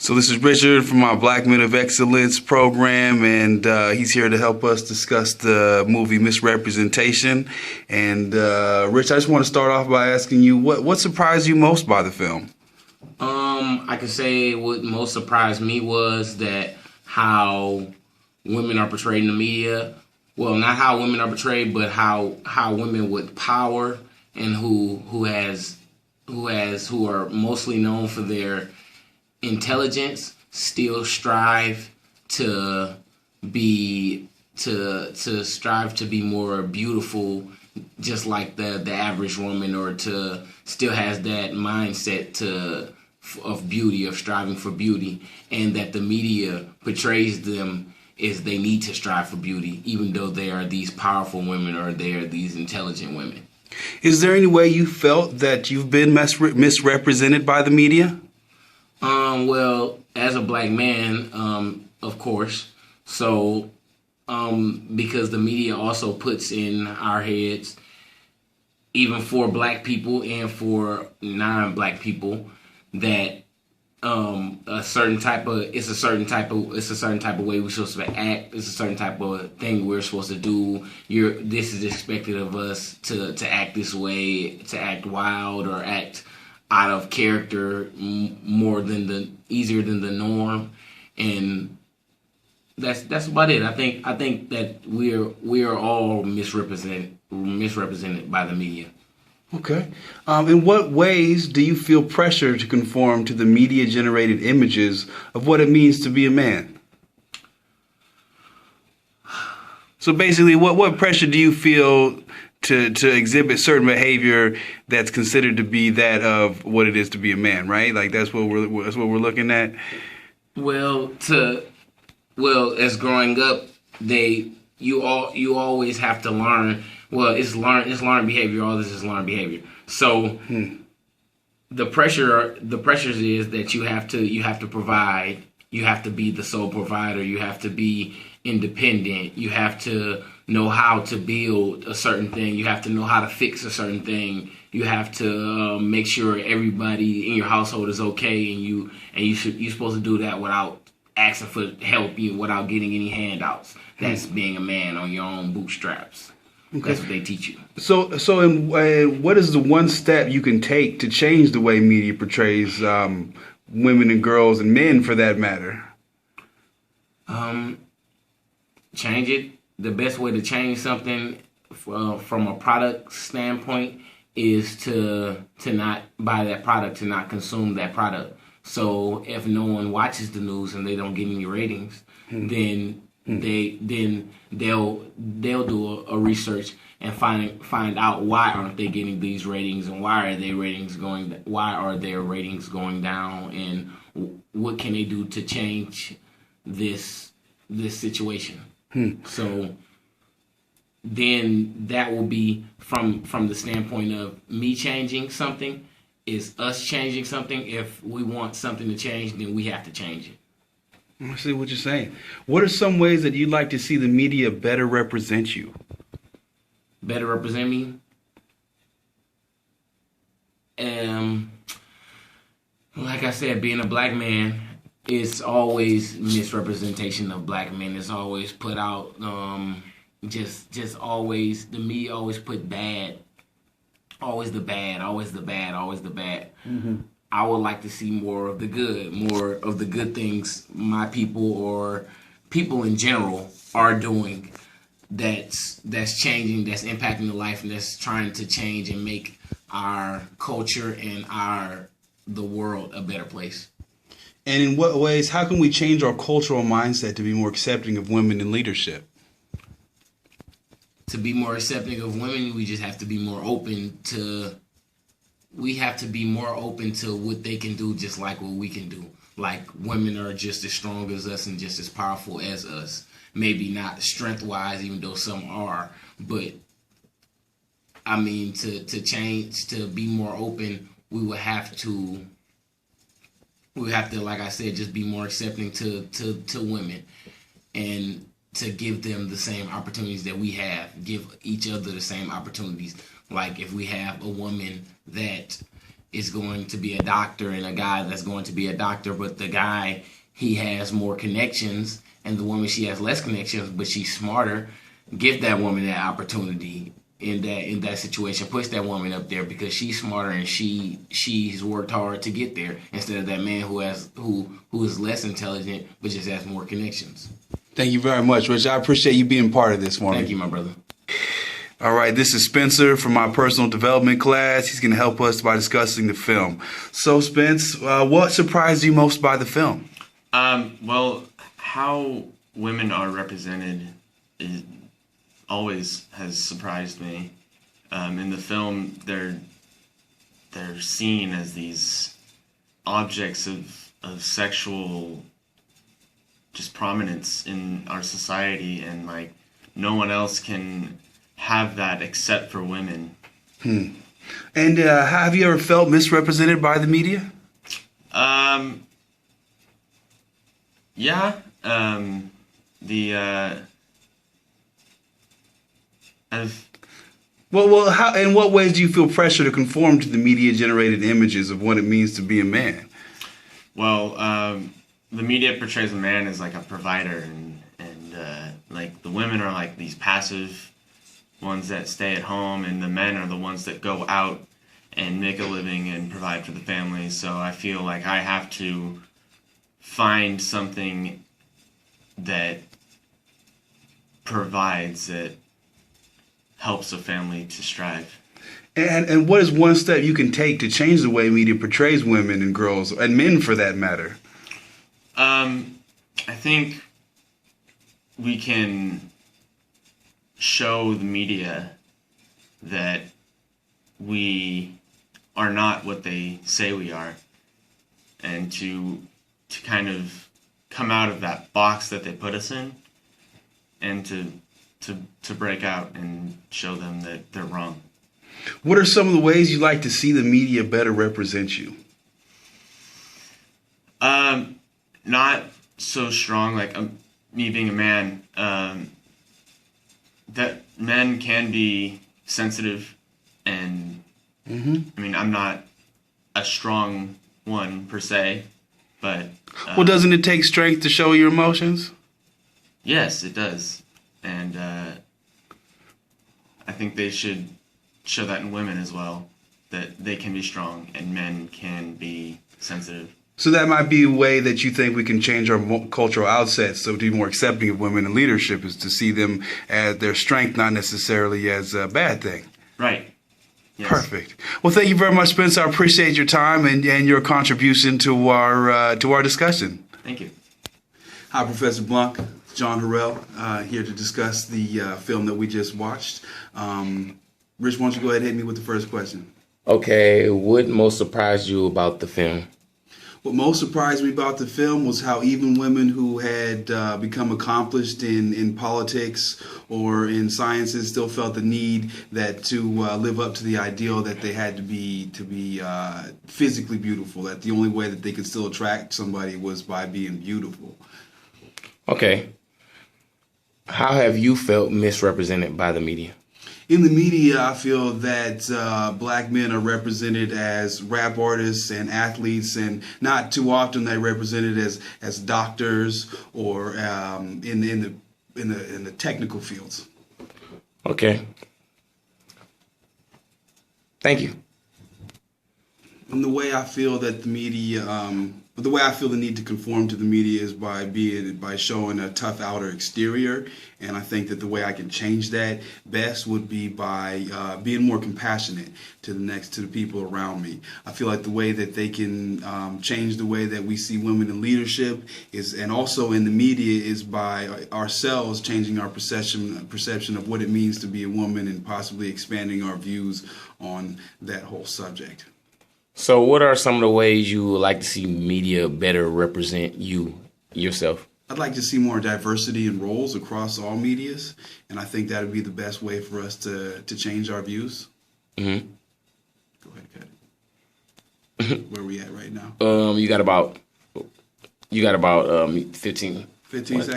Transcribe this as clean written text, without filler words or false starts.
So this is Richard from our Black Men of Excellence program, and he's here to help us discuss the movie MissRepresentation. And Rich, I just want to start off by asking you, what surprised you most by the film? I could say what most surprised me was that how women are portrayed in the media. Well, not how women are portrayed, but how women with power and who are mostly known for their intelligence still strive to be more beautiful, just like the average woman, or to still has that mindset of beauty, of striving for beauty, and that the media portrays them is they need to strive for beauty, even though they are these powerful women or they are these intelligent women. Is there any way you felt that you've been misrepresented by the media? Well, as a black man, of course. So, because the media also puts in our heads, even for black people and for non-black people, that it's a certain type of way we're supposed to act. It's a certain type of thing we're supposed to do. This is expected of us to act this way, to act wild or act out of character easier than the norm, and that's about it. I think that we are all misrepresented by the media. Okay. In what ways do you feel pressure to conform to the media-generated images of what it means to be a man? So basically, what pressure do you feel to exhibit certain behavior that's considered to be that of what it is to be a man, right? Like that's what we're looking at. Well, as growing up, you always have to learn. Well, it's learned behavior. All this is learned behavior. So the pressures is that you have to provide. You have to be the sole provider. You have to be independent. You have to know how to build a certain thing. You have to know how to fix a certain thing. You have to make sure everybody in your household is okay, and you're supposed to do that without asking for help, without getting any handouts. That's being a man on your own bootstraps. Okay. That's what they teach you. So what is the one step you can take to change the way media portrays women and girls and men, for that matter? Change it. The best way to change something from a product standpoint is to not buy that product, to not consume that product. So if no one watches the news and they don't get any ratings, then they'll do a research and find out why aren't they getting these ratings, and why are their ratings going down, and what can they do to change this situation. So then that will be from the standpoint of me changing something, is us changing something. If we want something to change, then we have to change it. I see what you're saying. What are some ways that you'd like to see the media better represent you? Better represent me? Like I said, being a black man, it's always misrepresentation of black men. It's always put out, just always, the media always put bad. Always the bad. Mm-hmm. I would like to see more of the good things my people, or people in general, are doing that's changing, that's impacting the life, and that's trying to change and make our culture and the world a better place. And in what ways, how can we change our cultural mindset to be more accepting of women in leadership? To be more accepting of women, we just have to be more open to what they can do, just like what we can do. Like, women are just as strong as us and just as powerful as us. Maybe not strength-wise, even though some are. But, I mean, to change, to be more open, we would have to, like I said, just be more accepting to women. And to give them the same opportunities that we have. Give each other the same opportunities. Like, if we have a woman that is going to be a doctor and a guy that's going to be a doctor, but the guy, he has more connections, and the woman, she has less connections, but she's smarter. Give that woman that opportunity in that situation. Push that woman up there because she's smarter and she's worked hard to get there, instead of that man who is less intelligent but just has more connections. Thank you very much, Rich. I appreciate you being part of this morning. Thank you, my brother. All right, this is Spencer from my personal development class. He's going to help us by discussing the film. So, Spence, what surprised you most by the film? Well, how women are represented always has surprised me. In the film, they're seen as these objects of sexual just prominence in our society, and like no one else can have that except for women. And have you ever felt misrepresented by the media? Yeah. Well, how? In what ways do you feel pressure to conform to the media-generated images of what it means to be a man? Well, the media portrays a man as like a provider, and like the women are like these passive ones that stay at home, and the men are the ones that go out and make a living and provide for the family. So I feel like I have to find something that provides, that helps a family to strive. And what is one step you can take to change the way media portrays women and girls, and men for that matter? I think we can show the media that we are not what they say we are, and to kind of come out of that box that they put us in, and to break out and show them that they're wrong. What are some of the ways you'd like to see the media better represent you? Not so strong, like me being a man, that men can be sensitive, and I mean, I'm not a strong one per se, but well, doesn't it take strength to show your emotions? Yes, it does, and I think they should show that in women as well, that they can be strong and men can be sensitive. So that might be a way that you think we can change our cultural outsets so to be more accepting of women in leadership, is to see them as their strength, not necessarily as a bad thing. Right. Yes. Perfect. Well, thank you very much, Spencer. I appreciate your time and your contribution to our discussion. Thank you. Hi, Professor Blanc. John Harrell here to discuss the film that we just watched. Rich, why don't you go ahead and hit me with the first question? Okay, what most surprised you about the film? What most surprised me about the film was how even women who had become accomplished in politics or in sciences still felt the need that to live up to the ideal that they had to be physically beautiful, that the only way that they could still attract somebody was by being beautiful. Okay. How have you felt misrepresented by the media? In the media, I feel that black men are represented as rap artists and athletes, and not too often they're represented as doctors or in the technical fields. Okay. Thank you. And the way I feel that the media, the way I feel the need to conform to the media is by showing a tough outer exterior, and I think that the way I can change that best would be by being more compassionate to the people around me. I feel like the way that they can change the way that we see women in leadership and also in the media, is by ourselves changing our perception of what it means to be a woman, and possibly expanding our views on that whole subject. So what are some of the ways you would like to see media better represent yourself? I'd like to see more diversity in roles across all medias, and I think that would be the best way for us to change our views. Mm-hmm. Go ahead, cut it. Where are we at right now? You got about 15 15 seconds.